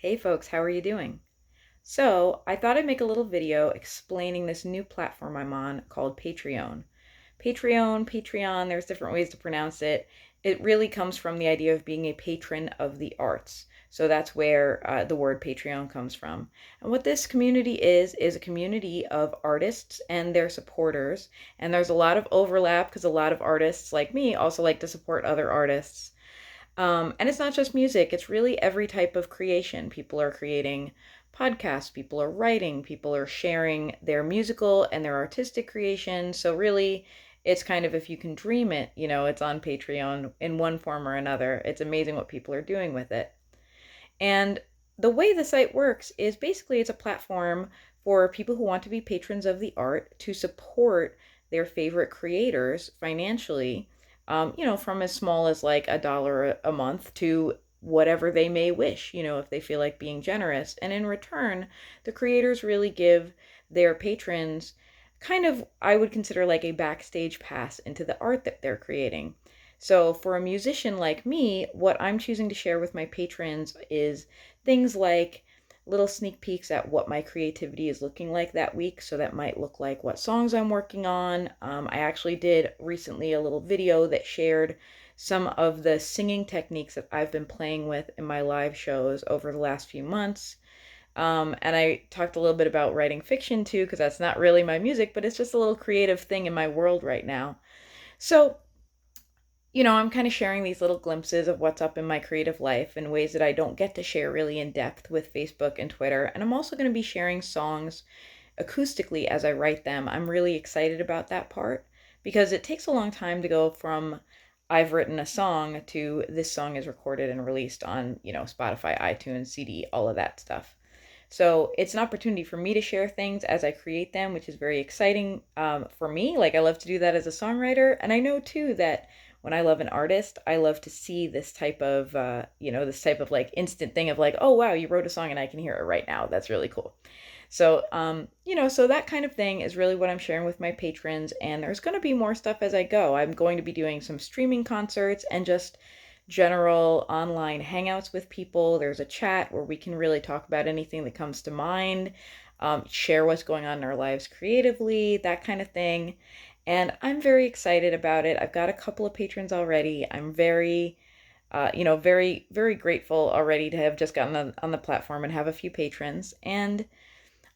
Hey folks, how are you doing? So, I thought I'd make a little video explaining this new platform I'm on called Patreon. Patreon, there's different ways to pronounce it. It really comes from the idea of being a patron of the arts. So that's where the word Patreon comes from. And what this community is a community of artists and their supporters. And there's a lot of overlap because a lot of artists like me also like to support other artists. And it's not just music, it's really every type of creation. People are creating podcasts, people are writing, people are sharing their musical and their artistic creation. So, really, it's kind of if you can dream it, it's on Patreon in one form or another. It's amazing what people are doing with it. And the way the site works is basically it's a platform for people who want to be patrons of the art to support their favorite creators financially, from as small as like $1 a month to whatever they may wish, if they feel like being generous. And in return, the creators really give their patrons kind of, I would consider like a backstage pass into the art that they're creating. So, for a musician like me, what I'm choosing to share with my patrons is things like little sneak peeks at what my creativity is looking like that week. So, that might look like what songs I'm working on. I actually did recently a little video that shared some of the singing techniques that I've been playing with in my live shows over the last few months. And I talked a little bit about writing fiction too, because that's not really my music, but it's just a little creative thing in my world right now. So, I'm kind of sharing these little glimpses of what's up in my creative life in ways that I don't get to share really in depth with Facebook and Twitter. And I'm also going to be sharing songs acoustically as I write them. I'm really excited about that part because it takes a long time to go from I've written a song to this song is recorded and released on, Spotify, iTunes, CD, all of that stuff. So it's an opportunity for me to share things as I create them, which is very exciting for me. Like, I love to do that as a songwriter. And I know too that when I love an artist, I love to see this type of like instant thing of like, oh, wow, you wrote a song and I can hear it right now. That's really cool. So, so that kind of thing is really what I'm sharing with my patrons. And there's going to be more stuff as I go. I'm going to be doing some streaming concerts and just general online hangouts with people. There's a chat where we can really talk about anything that comes to mind, share what's going on in our lives creatively, that kind of thing. And I'm very excited about it. I've got a couple of patrons already. I'm very, very, very grateful already to have just gotten on the platform and have a few patrons. And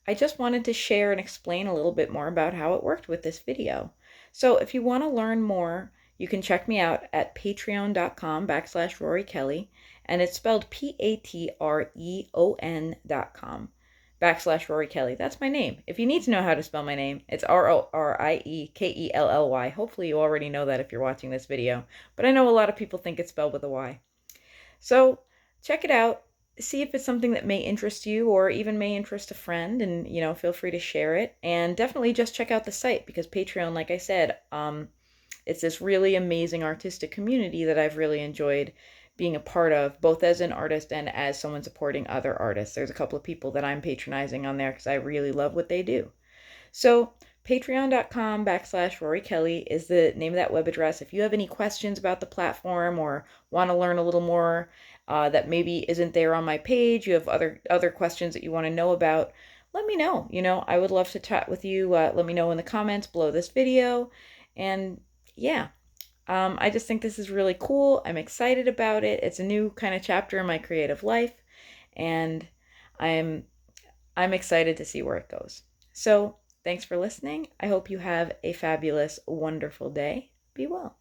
I just wanted to share and explain a little bit more about how it worked with this video. So if you want to learn more, you can check me out at patreon.com/Rory Kelly, and it's spelled patreon.com/Rory Kelly. That's my name. If you need to know how to spell my name, it's RORIEKELLY. Hopefully you already know that if you're watching this video, but I know a lot of people think it's spelled with a Y. So check it out. See if it's something that may interest you or even may interest a friend, and feel free to share it. And definitely just check out the site because Patreon, like I said, it's this really amazing artistic community that I've really enjoyed being a part of, both as an artist and as someone supporting other artists. There's a couple of people that I'm patronizing on there because I really love what they do. So patreon.com/Rory Kelly is the name of that web address. If you have any questions about the platform or want to learn a little more that maybe isn't there on my page, you have other questions that you want to know about, let me know. I would love to chat with you. Let me know in the comments below this video. And yeah, I just think this is really cool. I'm excited about it. It's a new kind of chapter in my creative life, and I'm excited to see where it goes. So thanks for listening. I hope you have a fabulous, wonderful day. Be well.